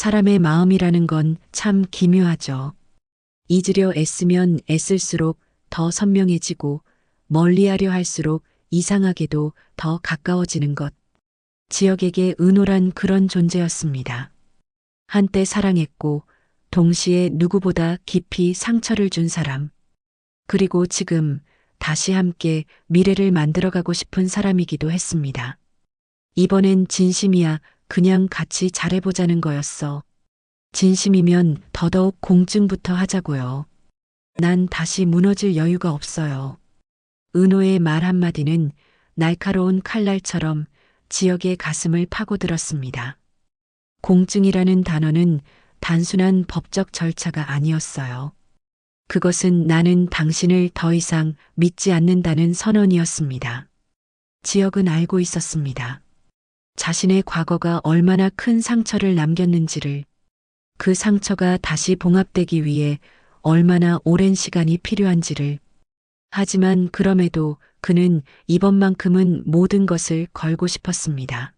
사람의 마음이라는 건 참 기묘하죠. 잊으려 애쓰면 애쓸수록 더 선명해지고 멀리하려 할수록 이상하게도 더 가까워지는 것. 지역에게 은호란 그런 존재였습니다. 한때 사랑했고 동시에 누구보다 깊이 상처를 준 사람. 그리고 지금 다시 함께 미래를 만들어가고 싶은 사람이기도 했습니다. 이번엔 진심이야. 그냥 같이 잘해보자는 거였어. 진심이면 더더욱 공증부터 하자고요. 난 다시 무너질 여유가 없어요. 은호의 말 한마디는 날카로운 칼날처럼 지역의 가슴을 파고들었습니다. 공증이라는 단어는 단순한 법적 절차가 아니었어요. 그것은 나는 당신을 더 이상 믿지 않는다는 선언이었습니다. 지역은 알고 있었습니다. 자신의 과거가 얼마나 큰 상처를 남겼는지를, 그 상처가 다시 봉합되기 위해 얼마나 오랜 시간이 필요한지를. 하지만 그럼에도 그는 이번만큼은 모든 것을 걸고 싶었습니다.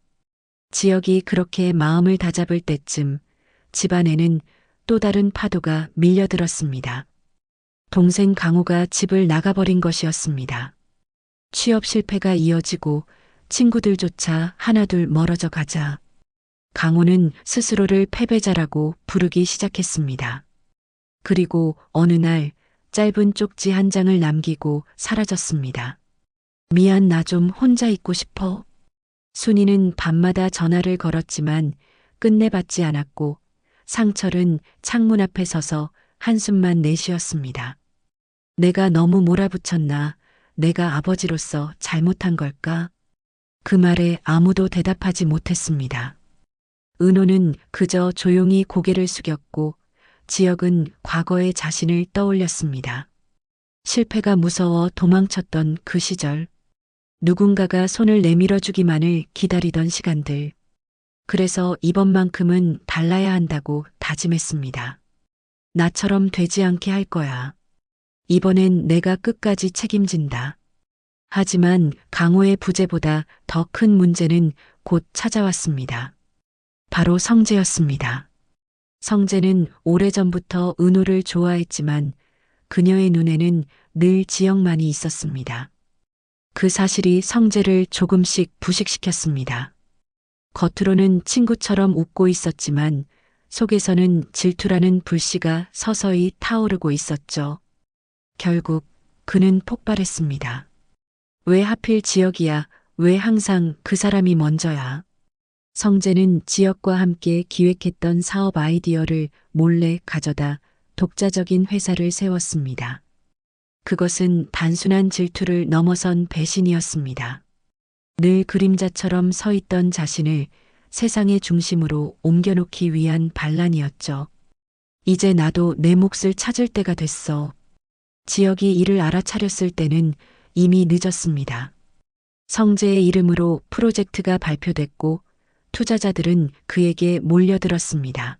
지역이 그렇게 마음을 다잡을 때쯤 집안에는 또 다른 파도가 밀려들었습니다. 동생 강호가 집을 나가버린 것이었습니다. 취업 실패가 이어지고 친구들조차 하나둘 멀어져 가자 강호는 스스로를 패배자라고 부르기 시작했습니다. 그리고 어느 날 짧은 쪽지 한 장을 남기고 사라졌습니다. 미안, 나 좀 혼자 있고 싶어. 순이는 밤마다 전화를 걸었지만 끝내 받지 않았고 상철은 창문 앞에 서서 한숨만 내쉬었습니다. 내가 너무 몰아붙였나? 내가 아버지로서 잘못한 걸까? 그 말에 아무도 대답하지 못했습니다. 은호는 그저 조용히 고개를 숙였고 지역은 과거의 자신을 떠올렸습니다. 실패가 무서워 도망쳤던 그 시절, 누군가가 손을 내밀어 주기만을 기다리던 시간들. 그래서 이번만큼은 달라야 한다고 다짐했습니다. 나처럼 되지 않게 할 거야. 이번엔 내가 끝까지 책임진다. 하지만 강호의 부재보다 더 큰 문제는 곧 찾아왔습니다. 바로 성재였습니다. 성재는 오래전부터 은호를 좋아했지만 그녀의 눈에는 늘 지역만이 있었습니다. 그 사실이 성재를 조금씩 부식시켰습니다. 겉으로는 친구처럼 웃고 있었지만 속에서는 질투라는 불씨가 서서히 타오르고 있었죠. 결국 그는 폭발했습니다. 왜 하필 지역이야? 왜 항상 그 사람이 먼저야? 성재는 지역과 함께 기획했던 사업 아이디어를 몰래 가져다 독자적인 회사를 세웠습니다. 그것은 단순한 질투를 넘어선 배신이었습니다. 늘 그림자처럼 서 있던 자신을 세상의 중심으로 옮겨놓기 위한 반란이었죠. 이제 나도 내 몫을 찾을 때가 됐어. 지역이 이를 알아차렸을 때는 이미 늦었습니다. 성재의 이름으로 프로젝트가 발표됐고 투자자들은 그에게 몰려들었습니다.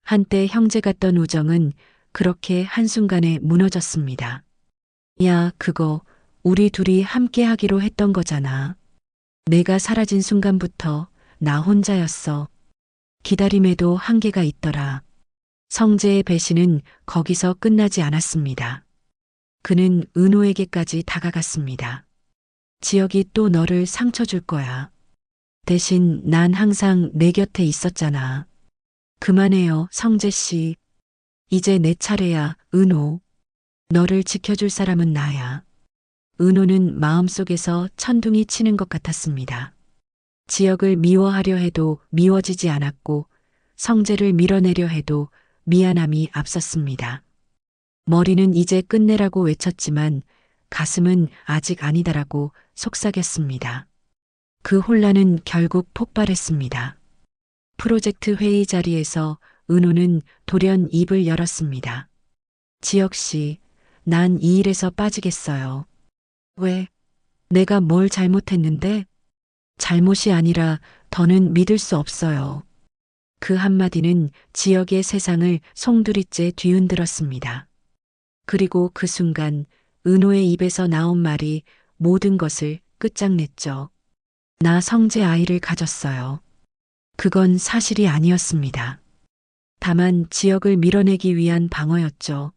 한때 형제 같던 우정은 그렇게 한순간에 무너졌습니다. 야, 그거 우리 둘이 함께 하기로 했던 거잖아. 내가 사라진 순간부터 나 혼자였어. 기다림에도 한계가 있더라. 성재의 배신은 거기서 끝나지 않았습니다. 그는 은호에게까지 다가갔습니다. 지역이 또 너를 상처 줄 거야. 대신 난 항상 내 곁에 있었잖아. 그만해요, 성재 씨. 이제 내 차례야, 은호. 너를 지켜줄 사람은 나야. 은호는 마음속에서 천둥이 치는 것 같았습니다. 지역을 미워하려 해도 미워지지 않았고 성재를 밀어내려 해도 미안함이 앞섰습니다. 머리는 이제 끝내라고 외쳤지만 가슴은 아직 아니다라고 속삭였습니다. 그 혼란은 결국 폭발했습니다. 프로젝트 회의 자리에서 은호는 돌연 입을 열었습니다. 지역 씨, 난 이 일에서 빠지겠어요. 왜? 내가 뭘 잘못했는데? 잘못이 아니라 더는 믿을 수 없어요. 그 한마디는 지역의 세상을 송두리째 뒤흔들었습니다. 그리고 그 순간 은호의 입에서 나온 말이 모든 것을 끝장냈죠. 나 성재 아이를 가졌어요. 그건 사실이 아니었습니다. 다만 지역을 밀어내기 위한 방어였죠.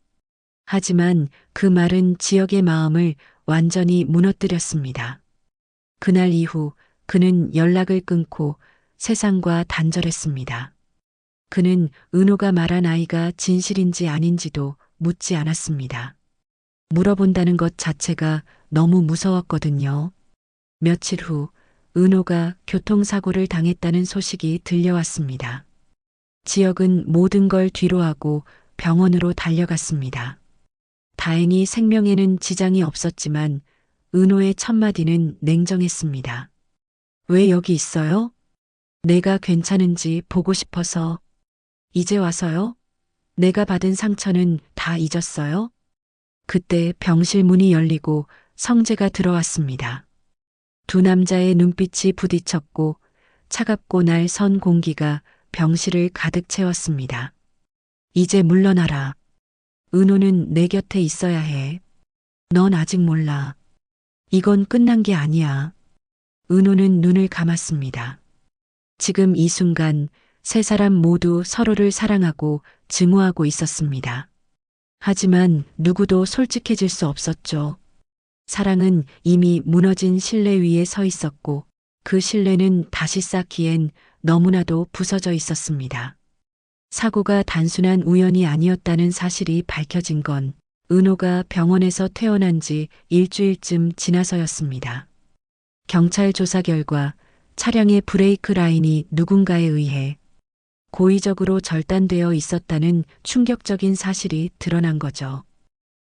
하지만 그 말은 지역의 마음을 완전히 무너뜨렸습니다. 그날 이후 그는 연락을 끊고 세상과 단절했습니다. 그는 은호가 말한 아이가 진실인지 아닌지도 묻지 않았습니다. 물어본다는 것 자체가 너무 무서웠거든요. 며칠 후 은호가 교통사고를 당했다는 소식이 들려왔습니다. 지역은 모든 걸 뒤로하고 병원으로 달려갔습니다. 다행히 생명에는 지장이 없었지만 은호의 첫마디는 냉정했습니다. 왜 여기 있어요? 내가 괜찮은지 보고 싶어서. 이제 와서요? 내가 받은 상처는 다 잊었어요? 그때 병실 문이 열리고 성재가 들어왔습니다. 두 남자의 눈빛이 부딪혔고 차갑고 날 선 공기가 병실을 가득 채웠습니다. 이제 물러나라. 은호는 내 곁에 있어야 해. 넌 아직 몰라. 이건 끝난 게 아니야. 은호는 눈을 감았습니다. 지금 이 순간 세 사람 모두 서로를 사랑하고 증오하고 있었습니다. 하지만 누구도 솔직해질 수 없었죠. 사랑은 이미 무너진 신뢰 위에 서 있었고 그 신뢰는 다시 쌓기엔 너무나도 부서져 있었습니다. 사고가 단순한 우연이 아니었다는 사실이 밝혀진 건 은호가 병원에서 퇴원한 지 일주일쯤 지나서였습니다. 경찰 조사 결과 차량의 브레이크 라인이 누군가에 의해 고의적으로 절단되어 있었다는 충격적인 사실이 드러난 거죠.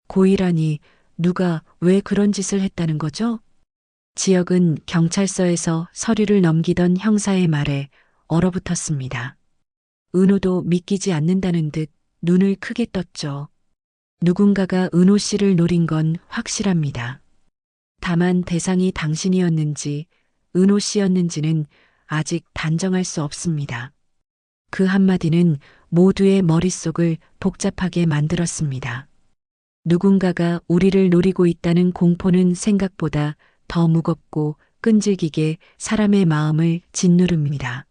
고의라니 누가 왜 그런 짓을 했다는 거죠? 지역은 경찰서에서 서류를 넘기던 형사의 말에 얼어붙었습니다. 은호도 믿기지 않는다는 듯 눈을 크게 떴죠. 누군가가 은호 씨를 노린 건 확실합니다. 다만 대상이 당신이었는지 은호 씨였는지는 아직 단정할 수 없습니다. 그 한마디는 모두의 머릿속을 복잡하게 만들었습니다. 누군가가 우리를 노리고 있다는 공포는 생각보다 더 무겁고 끈질기게 사람의 마음을 짓누릅니다.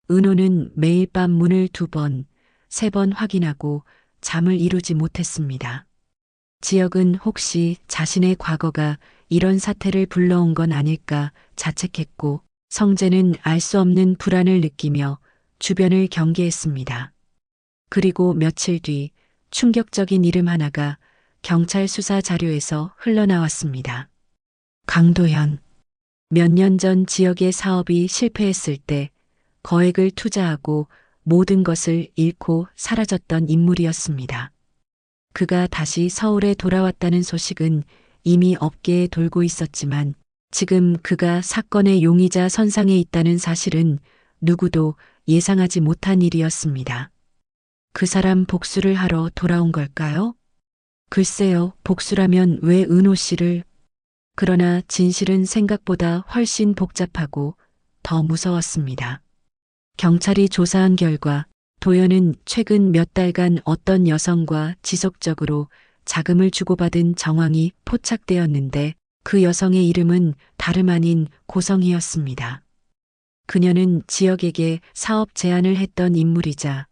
은호는 매일 밤 문을 2번, 3번 확인하고 잠을 이루지 못했습니다. 지역은 혹시 자신의 과거가 이런 사태를 불러온 건 아닐까 자책했고 성재는 알 수 없는 불안을 느끼며 주변을 경계했습니다. 그리고 며칠 뒤 충격적인 이름 하나가 경찰 수사 자료에서 흘러나왔습니다. 강도현. 몇 년 전 지역의 사업이 실패했을 때 거액을 투자하고 모든 것을 잃고 사라졌던 인물이었습니다. 그가 다시 서울에 돌아왔다는 소식은 이미 업계에 돌고 있었지만 지금 그가 사건의 용의자 선상에 있다는 사실은 누구도 예상하지 못한 일이었습니다. 그 사람 복수를 하러 돌아온 걸까요? 글쎄요, 복수라면 왜 은호 씨를? 그러나 진실은 생각보다 훨씬 복잡하고 더 무서웠습니다. 경찰이 조사한 결과 도연은 최근 몇 달간 어떤 여성과 지속적으로 자금을 주고받은 정황이 포착되었는데 그 여성의 이름은 다름 아닌 고성희였습니다. 그녀는 지역에게 사업 제안을 했던 인물이자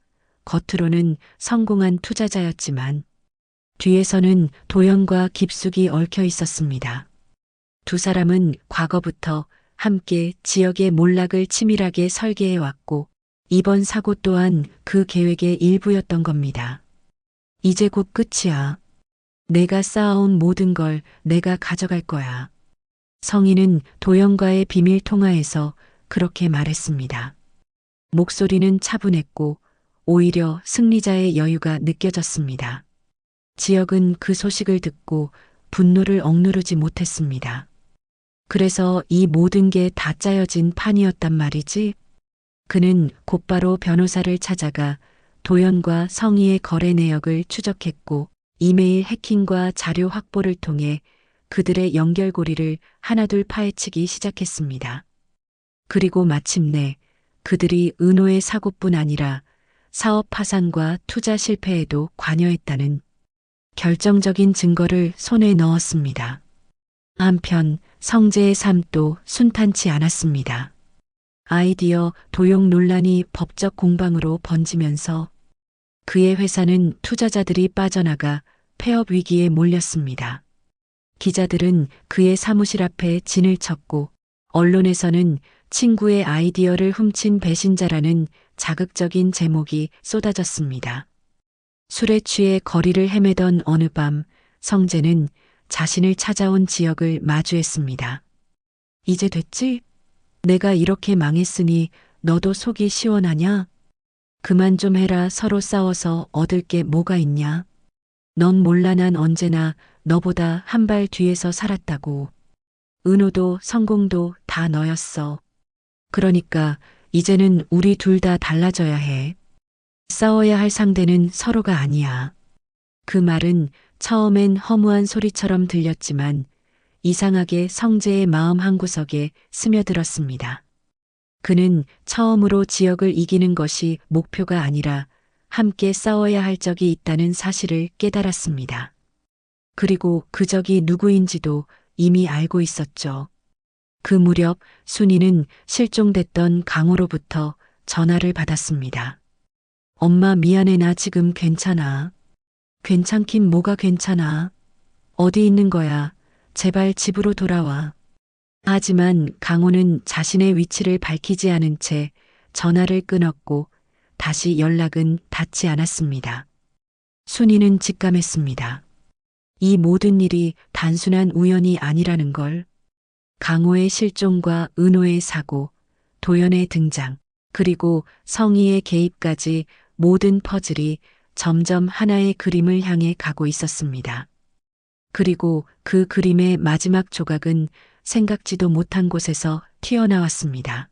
겉으로는 성공한 투자자였지만 뒤에서는 도연과 깊숙이 얽혀 있었습니다. 두 사람은 과거부터 함께 지역의 몰락을 치밀하게 설계해왔고 이번 사고 또한 그 계획의 일부였던 겁니다. 이제 곧 끝이야. 내가 쌓아온 모든 걸 내가 가져갈 거야. 성희는 도연과의 비밀 통화에서 그렇게 말했습니다. 목소리는 차분했고 오히려 승리자의 여유가 느껴졌습니다. 지역은 그 소식을 듣고 분노를 억누르지 못했습니다. 그래서 이 모든 게 다 짜여진 판이었단 말이지? 그는 곧바로 변호사를 찾아가 도연과 성희의 거래 내역을 추적했고 이메일 해킹과 자료 확보를 통해 그들의 연결고리를 하나둘 파헤치기 시작했습니다. 그리고 마침내 그들이 은호의 사고뿐 아니라 사업 파산과 투자 실패에도 관여했다는 결정적인 증거를 손에 넣었습니다. 한편 성재의 삶도 순탄치 않았습니다. 아이디어 도용 논란이 법적 공방으로 번지면서 그의 회사는 투자자들이 빠져나가 폐업 위기에 몰렸습니다. 기자들은 그의 사무실 앞에 진을 쳤고 언론에서는 친구의 아이디어를 훔친 배신자라는 자극적인 제목이 쏟아졌습니다. 술에 취해 거리를 헤매던 어느 밤 성재는 자신을 찾아온 지역을 마주했습니다. 이제 됐지? 내가 이렇게 망했으니 너도 속이 시원하냐? 그만 좀 해라. 서로 싸워서 얻을 게 뭐가 있냐? 넌 몰라. 난 언제나 너보다 한 발 뒤에서 살았다고. 은호도 성공도 다 너였어. 그러니까 이제는 우리 둘 다 달라져야 해. 싸워야 할 상대는 서로가 아니야. 그 말은 처음엔 허무한 소리처럼 들렸지만 이상하게 성재의 마음 한구석에 스며들었습니다. 그는 처음으로 지역을 이기는 것이 목표가 아니라 함께 싸워야 할 적이 있다는 사실을 깨달았습니다. 그리고 그 적이 누구인지도 이미 알고 있었죠. 그 무렵 순이는 실종됐던 강호로부터 전화를 받았습니다. 엄마 미안해. 나 지금 괜찮아. 괜찮긴 뭐가 괜찮아. 어디 있는 거야. 제발 집으로 돌아와. 하지만 강호는 자신의 위치를 밝히지 않은 채 전화를 끊었고 다시 연락은 닿지 않았습니다. 순이는 직감했습니다. 이 모든 일이 단순한 우연이 아니라는 걸. 강호의 실종과 은호의 사고, 도연의 등장, 그리고 성희의 개입까지 모든 퍼즐이 점점 하나의 그림을 향해 가고 있었습니다. 그리고 그 그림의 마지막 조각은 생각지도 못한 곳에서 튀어나왔습니다.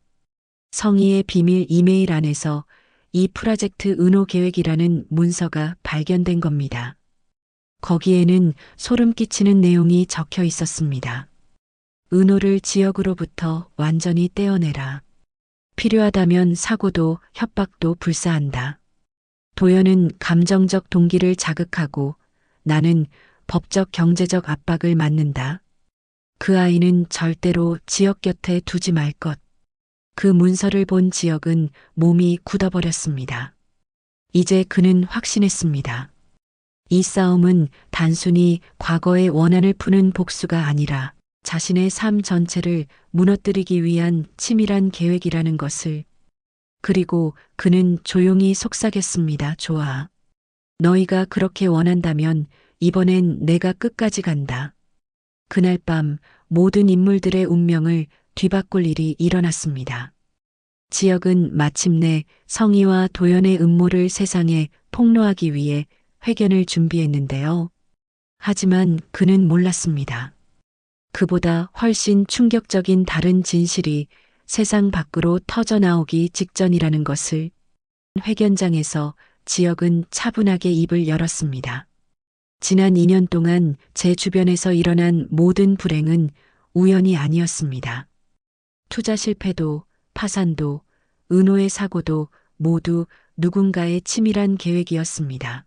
성희의 비밀 이메일 안에서 이 프로젝트 은호 계획이라는 문서가 발견된 겁니다. 거기에는 소름 끼치는 내용이 적혀 있었습니다. 은호를 지역으로부터 완전히 떼어내라. 필요하다면 사고도 협박도 불사한다. 도연은 감정적 동기를 자극하고 나는 법적 경제적 압박을 맞는다. 그 아이는 절대로 지역 곁에 두지 말 것. 그 문서를 본 지역은 몸이 굳어버렸습니다. 이제 그는 확신했습니다. 이 싸움은 단순히 과거의 원한을 푸는 복수가 아니라 자신의 삶 전체를 무너뜨리기 위한 치밀한 계획이라는 것을. 그리고 그는 조용히 속삭였습니다. 좋아. 너희가 그렇게 원한다면 이번엔 내가 끝까지 간다. 그날 밤 모든 인물들의 운명을 뒤바꿀 일이 일어났습니다. 지역은 마침내 성희와 도연의 음모를 세상에 폭로하기 위해 회견을 준비했는데요. 하지만 그는 몰랐습니다. 그보다 훨씬 충격적인 다른 진실이 세상 밖으로 터져나오기 직전이라는 것을. 회견장에서 지역은 차분하게 입을 열었습니다. 지난 2년 동안 제 주변에서 일어난 모든 불행은 우연이 아니었습니다. 투자 실패도, 파산도, 은호의 사고도 모두 누군가의 치밀한 계획이었습니다.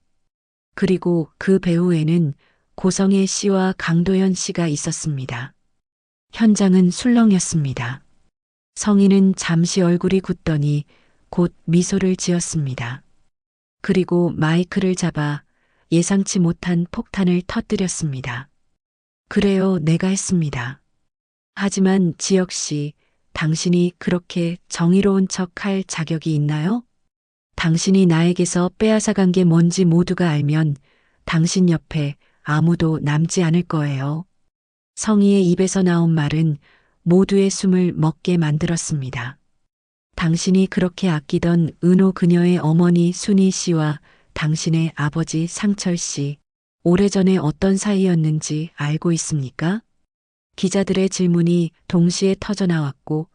그리고 그 배후에는 고성혜 씨와 강도연 씨가 있었습니다. 현장은 술렁였습니다. 성희는 잠시 얼굴이 굳더니 곧 미소를 지었습니다. 그리고 마이크를 잡아 예상치 못한 폭탄을 터뜨렸습니다. 그래요, 내가 했습니다. 하지만 지역 씨, 당신이 그렇게 정의로운 척할 자격이 있나요? 당신이 나에게서 빼앗아간 게 뭔지 모두가 알면 당신 옆에 아무도 남지 않을 거예요. 성희의 입에서 나온 말은 모두의 숨을 먹게 만들었습니다. 당신이 그렇게 아끼던 은호 그녀의 어머니 순희 씨와 당신의 아버지 상철 씨, 오래전에 어떤 사이였는지 알고 있습니까? 기자들의 질문이 동시에 터져나왔고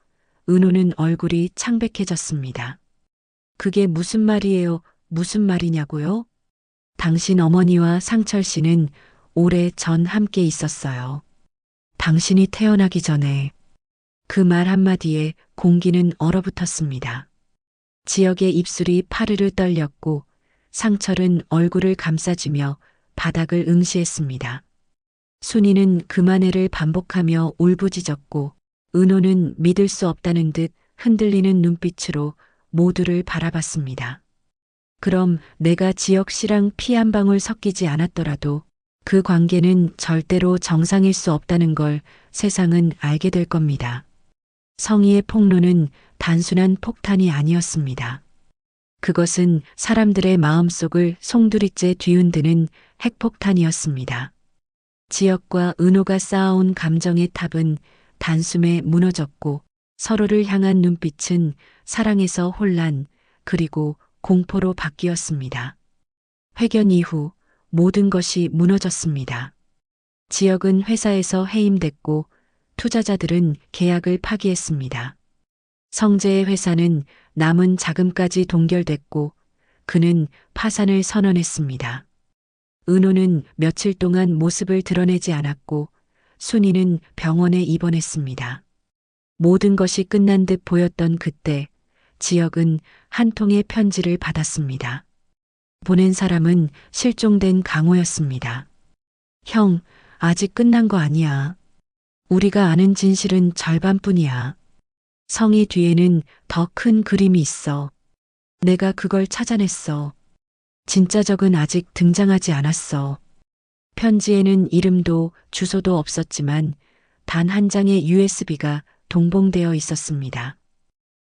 은호는 얼굴이 창백해졌습니다. 그게 무슨 말이에요? 무슨 말이냐고요? 당신 어머니와 상철 씨는 오래 전 함께 있었어요. 당신이 태어나기 전에. 그 말 한마디에 공기는 얼어붙었습니다. 지역의 입술이 파르르 떨렸고 상철은 얼굴을 감싸주며 바닥을 응시했습니다. 순이는 그 만회를 반복하며 울부짖었고 은호는 믿을 수 없다는 듯 흔들리는 눈빛으로 모두를 바라봤습니다. 그럼 내가 지혁 씨랑 피 한 방울 섞이지 않았더라도 그 관계는 절대로 정상일 수 없다는 걸 세상은 알게 될 겁니다. 성희의 폭로는 단순한 폭탄이 아니었습니다. 그것은 사람들의 마음속을 송두리째 뒤흔드는 핵폭탄이었습니다. 지혁과 은호가 쌓아온 감정의 탑은 단숨에 무너졌고 서로를 향한 눈빛은 사랑에서 혼란 그리고 공포로 바뀌었습니다. 회견 이후 모든 것이 무너졌습니다. 지혁은 회사에서 해임됐고 투자자들은 계약을 파기했습니다. 성재의 회사는 남은 자금까지 동결됐고 그는 파산을 선언했습니다. 은호는 며칠 동안 모습을 드러내지 않았고 순이는 병원에 입원했습니다. 모든 것이 끝난 듯 보였던 그때 지혁은 한 통의 편지를 받았습니다. 보낸 사람은 실종된 강호였습니다. 형, 아직 끝난 거 아니야. 우리가 아는 진실은 절반뿐이야. 성희 뒤에는 더 큰 그림이 있어. 내가 그걸 찾아냈어. 진짜 적은 아직 등장하지 않았어. 편지에는 이름도 주소도 없었지만 단 한 장의 USB가 동봉되어 있었습니다.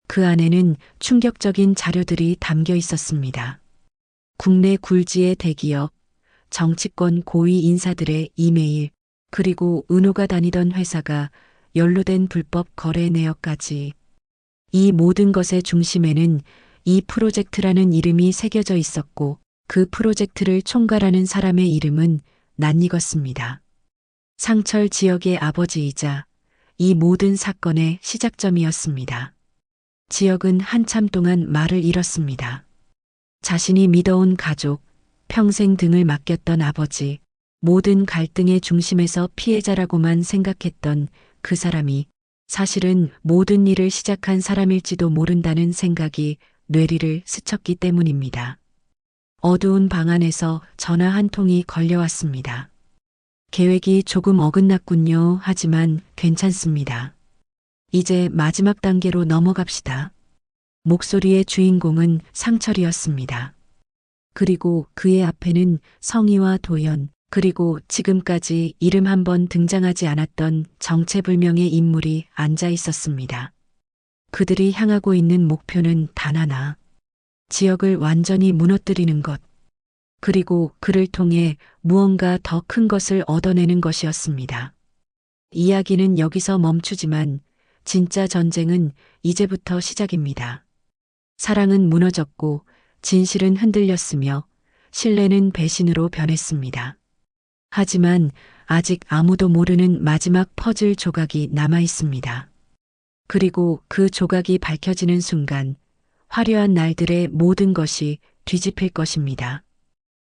그 안에는 충격적인 자료들이 담겨 있었습니다. 국내 굴지의 대기업, 정치권 고위 인사들의 이메일, 그리고 은호가 다니던 회사가 연루된 불법 거래 내역까지. 이 모든 것의 중심에는 이 프로젝트라는 이름이 새겨져 있었고 그 프로젝트를 총괄하는 사람의 이름은 낯익었습니다. 상철 지역의 아버지이자 이 모든 사건의 시작점이었습니다. 지역은 한참 동안 말을 잃었습니다. 자신이 믿어온 가족, 평생 등을 맡겼던 아버지, 모든 갈등의 중심에서 피해자라고만 생각했던 그 사람이 사실은 모든 일을 시작한 사람일지도 모른다는 생각이 뇌리를 스쳤기 때문입니다. 어두운 방 안에서 전화 한 통이 걸려왔습니다. 계획이 조금 어긋났군요. 하지만 괜찮습니다. 이제 마지막 단계로 넘어갑시다. 목소리의 주인공은 상철이었습니다. 그리고 그의 앞에는 성희와 도연, 그리고 지금까지 이름 한 번 등장하지 않았던 정체불명의 인물이 앉아 있었습니다. 그들이 향하고 있는 목표는 단 하나. 지역을 완전히 무너뜨리는 것. 그리고 그를 통해 무언가 더 큰 것을 얻어내는 것이었습니다. 이야기는 여기서 멈추지만 진짜 전쟁은 이제부터 시작입니다. 사랑은 무너졌고 진실은 흔들렸으며 신뢰는 배신으로 변했습니다. 하지만 아직 아무도 모르는 마지막 퍼즐 조각이 남아 있습니다. 그리고 그 조각이 밝혀지는 순간 화려한 날들의 모든 것이 뒤집힐 것입니다.